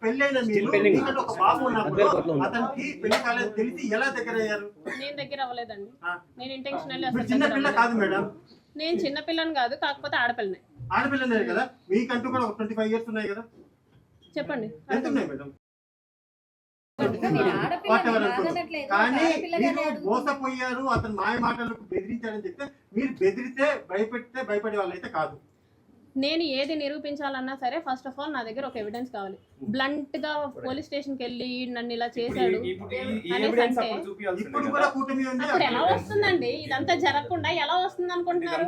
పెళ్ళైన మీరు ఒక బాబు ఉన్నప్పుడు అతనికి పెళ్లి కాలేదు తెలిసి ఎలా దగ్గర అయ్యారు? నేను దగ్గర అవ్వలేదండి. నేను ఇంటెన్షనల్లీ చిన్న పిల్ల కాదు మేడం. నేను చిన్న పిల్లని కాదు, కాకపోతే ఆడపిల్లనే. ఆడపిల్లనే కదా, మీకంటూ కూడా 25 ఇయర్స్ ఉన్నాయి కదా, చెప్పండి ఎంత ఉన్నాయి మేడం? కానీ మీరు మోసపోయారు, అతను మాయ మాటలకు బెదిరించారని చెప్తే మీరు బెదిరితే భయపెడితే భయపడే వాళ్ళు అయితే కాదు. నేను ఏది నిరూపించాలన్నా సరే ఫస్ట్ ఆఫ్ ఆల్ నా దగ్గర ఒక ఎవిడెన్స్ కావాలి. బ్లంట్ గా పోలీస్ స్టేషన్ కి వెళ్ళి నన్ను ఇలా చేశాడు అప్పుడు ఎలా వస్తుందండి? ఇదంతా జరగకుండా ఎలా వస్తుంది అనుకుంటున్నారు?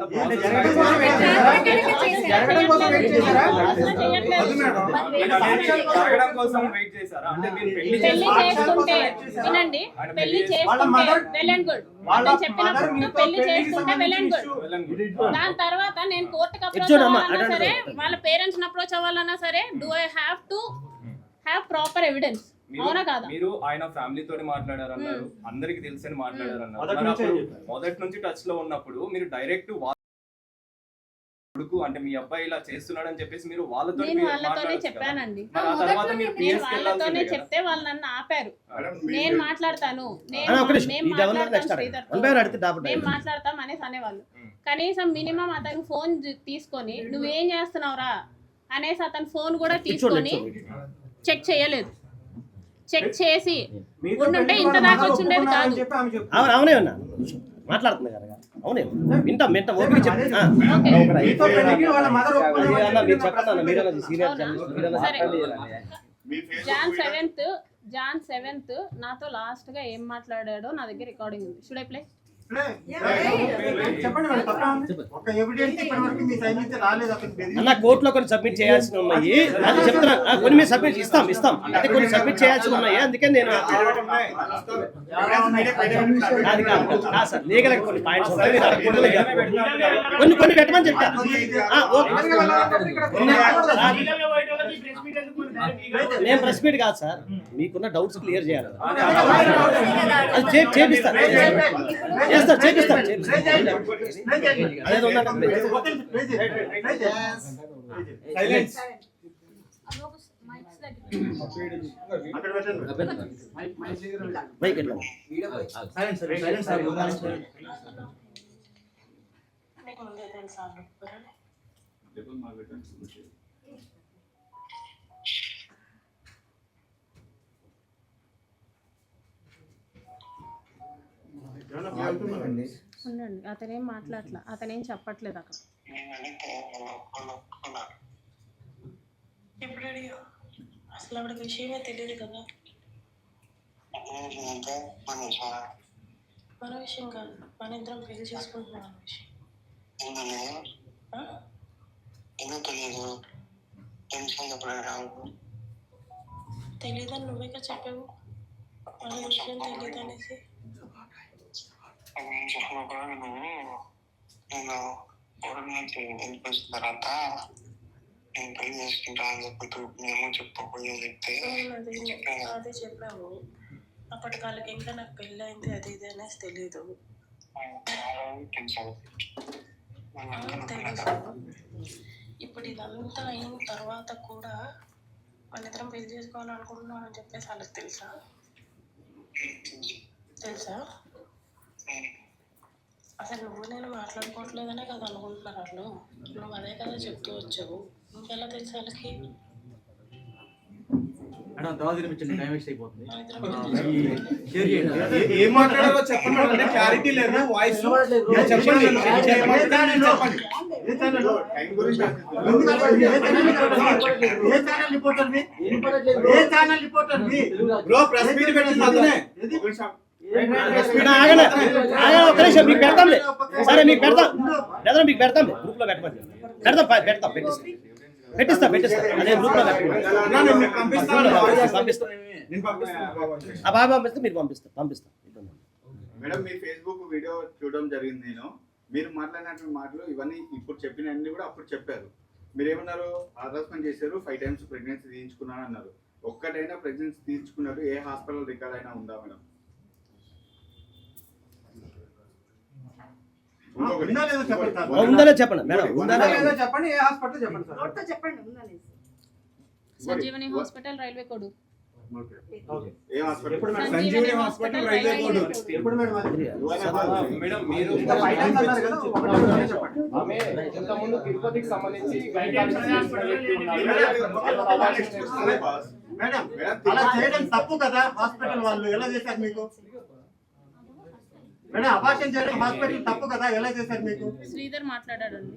పెళ్లి చేసుకుంటే వినండి, పెళ్లి చేసుకుంటే వెల్ అండ్ గుడ్, చెప్పినప్పుడు పెళ్లి చేసుకుంటే వెల్ అండ్ గుడ్. దాని తర్వాత నేను కోర్టుకు అప్రోచ్ అవ్వాలన్నా సరే, వాళ్ళ పేరెంట్స్ అప్రోచ్ అవ్వాలన్నా సరే, do I have to have proper evidence? అవునా కాదా? మీరు ఆయన ఫ్యామిలీ తోటి మాట్లాడారన్నారు, అందరికి తెలుసని మాట్లాడారన్నారు. మొదటి నుంచి టచ్ లో ఉన్నప్పుడు మీరు డైరెక్ట్ కొడుకు అంటే మీ అబ్బాయి ఇలా చేస్తున్నాడు అని చెప్పేసి మీరు వాళ్ళతోనే చెప్పానండి. నేను వాళ్ళతోనే చెప్తే వాళ్ళు నన్ను ఆపారు. నేను మాట్లాడతాను, మేము మాట్లాడతాం అనేసి అనేవాళ్ళు. కనీసం మినిమం అతను ఫోన్ తీసుకొని నువ్వేం చేస్తున్నావురా అనేసి అతను ఫోన్ కూడా తీసుకొని చెక్ చేయలేదు. చెక్ చేసి ఉండుంటే ఇంత దాకా వచ్చి ఉండేది కాదు. అవునే ఉన్నా మాట్లాడుతున్నా కదా, అవునే వింటాం వింటాం ఓపిక జాన్ 7th నాతో లాస్ట్ గా ఏం మాట్లాడాడో నా దగ్గర రికార్డింగ్ ఉంది. Should I play? అన్న కోర్టులో కొన్ని సబ్మిట్ చేయాల్సి ఉన్నాయి, అది చెప్తున్నా. కొన్ని మీరు సబ్మిట్ ఇస్తాం అంటే కొన్ని సబ్మిట్ చేయాల్సి ఉన్నాయి. అందుకే నేను అది కాదు సార్, లీగల్ కొన్ని పాయింట్స్ ఉంటాయి, కొన్ని పెట్టమని చెప్తా. నేను ప్రెస్ మీట్ కాదు సార్, మీకున్న డౌట్స్ క్లియర్ చేయాలి. అది చేపిస్తాను, చేపిస్తాను. అదేదో ఉండండి, అతనేం మాట్లాడట్లా, అతనేం చెప్పట్లేదు అక్కడ. ఇప్పుడు అసలు ఆవిడకి విషయమే తెలియదు కదా. మన విషయం కాదు, మన ఇద్దరం పెళ్లి చేసుకుంటున్నాం విషయం. తెలీదని నువ్వేగా చెప్పావు, మన విషయం తెలియదు అనేసి. నేను గవర్నమెంట్ వెళ్ళిపోయిన తర్వాత నేను పెళ్లి చేసుకుంటా అని చెప్పి మేము చెప్పకపోయే చెప్తే అదే చెప్పావు. అప్పటి వాళ్ళకి ఇంకా నాకు పెళ్ళి అయింది అది ఇది అనేసి తెలీదు. తెలుసు. ఇప్పుడు ఇదంతా అయిన తర్వాత కూడా మన ఇద్దరం పెళ్లి చేసుకోవాలనుకుంటున్నాను అని చెప్పేసి వాళ్ళకి తెలుసా? అసలు నువ్వు నేను మాట్లాడుకోవట్లేదనే కదా అనుకుంటున్నారు వాళ్ళు. నువ్వు అదే కదా చెప్తూ వచ్చావు, ఇంకెలా తెలుసు వాళ్ళకి? ఏం మాట్లాడాలో చెప్పండి, క్లారిటీ లేదు వాయిస్. చెప్పండి మీకు పెడతాంలే, సరే మీకు పెడతాం, మీకు పెడతాం, గ్రూప్ లో పెట్టమని పెడతాం, పెట్టిస్తా. అదే గ్రూప్ లో పంపిస్తే మీరు పంపిస్తా. మేడం, మీ ఫేస్బుక్ వీడియో చూడడం జరిగింది. మీరు మాట్లాడినటువంటి మాటలు ఇవన్నీ ఇప్పుడు చెప్పినవన్నీ కూడా అప్పుడు చెప్పారు. మీరు ఏమన్నారు? హరాస్మెంట్ చేశారు, 5 times ప్రెగ్నెన్సీ తీయించుకున్నాను అన్నారు. ఒక్కటైనా ప్రెగ్నెన్సీ తీయించుకున్నారు ఏ హాస్పిటల్ రికార్డ్ అయినా ఉందా మేడం? ఉందా లేదో చెప్పండి సార్. ఉందా లేదా చెప్పండి మేడం, ఉందా లేదా చెప్పండి, ఏ హాస్పిటల్ చెప్పండి sir. Sanjeevani hospital railway code. ఏ హాస్పిటల్? ఎప్పుడు madam? Sanjeevani hospital railway code. ఎప్పుడు మేడం అది? మేడం మీరు ఇంకా 5 times అన్నారు కదా, ఒకటి రెండే చెప్పండి. ఆమె ఇంతకుముందు తిరుపతికి సంబంధించి మేడం అలా చేయడం తప్పు కదా. హాస్పిటల్ వాళ్ళు ఎలా చేశారు మీకు? మేడం అబార్షన్ చేయడం హాస్పిటల్ తప్పు కదా, ఎలా చేశారు మీకు? శ్రీధర్ మాట్లాడాడండి.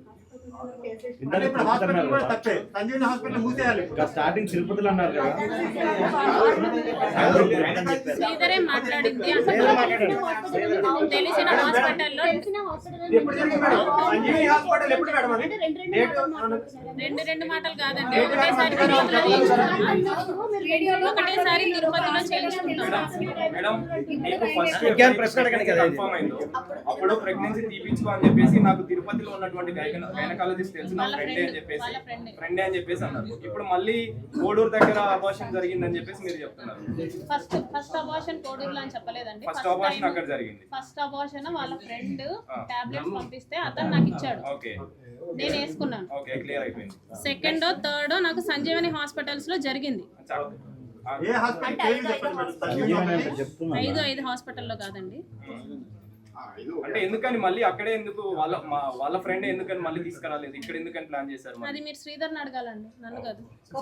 అంటే ఇప్పుడు హాస్పిటల్ కూడా తప్పే. సంజీవని హాస్పిటల్ మూసేయాలి. స్టార్టింగ్ తిరుపతిలో అన్నారు కదా. శ్రీధరే మాట్లాడింది. అసలు తెలిసిన హాస్పిటల్లో ఎప్పుడు జరిగింది మేడం? సంజీవని హాస్పిటల్ ఎప్పుడు మేడం అది? డేట్ రెండు మాటలు కాదండి. ఒకటేసారి తిరుపతిలో చేయించుకుంటాం. మేడం మీకు ఫస్ట్ ఇంకేం ప్రశ్న అడగండి కదా ఇది. కన్ఫర్మ్ అయిందో అప్పుడు ప్రెగ్నెన్సీ తీపించుకో అని చెప్పేసి నాకు తిరుపతిలో ఉన్నటువంటి గైనకాలజిస్ట్ తెలుసు, నా ఫ్రెండే అని చెప్పేసి అన్నారు. ఇప్పుడు మళ్ళీ కోడూరు దగ్గర అబార్షన్ జరిగిందని చెప్పేసి మీరు చెప్తున్నారు. ఫస్ట్ అబార్షన్ కోడూరులో అని చెప్పలేదండి. ఫస్ట్ అబార్షన్ అక్కడ జరిగింది. ఫస్ట్ అబార్షన్ వాళ్ళ ఫ్రెండ్ టాబ్లెట్స్ పంపిస్తే అతను నాకు ఇచ్చాడు. ఓకే నేను వేసుకున్నాను. ఓకే క్లియర్ అయిపోయింది. సెకండ్ థర్డ్ నాకు సంజీవని హాస్పిటల్స్ లో జరిగింది. ఏ హాస్పిటల్ పేరు చెప్పండి మేడం. సంజీవని 5 హాస్పిటల్లో కాదండి. అంటే ఎందుకని మళ్ళీ అక్కడే ఎందుకు వాళ్ళ ఫ్రెండ్ ఎందుకని మళ్ళీ తీసుకురాలేదు, ఇక్కడ ఎందుకని ప్లాన్ చేశారు? అది మీరు శ్రీధర్ని అడగాలండి, నన్ను కాదు.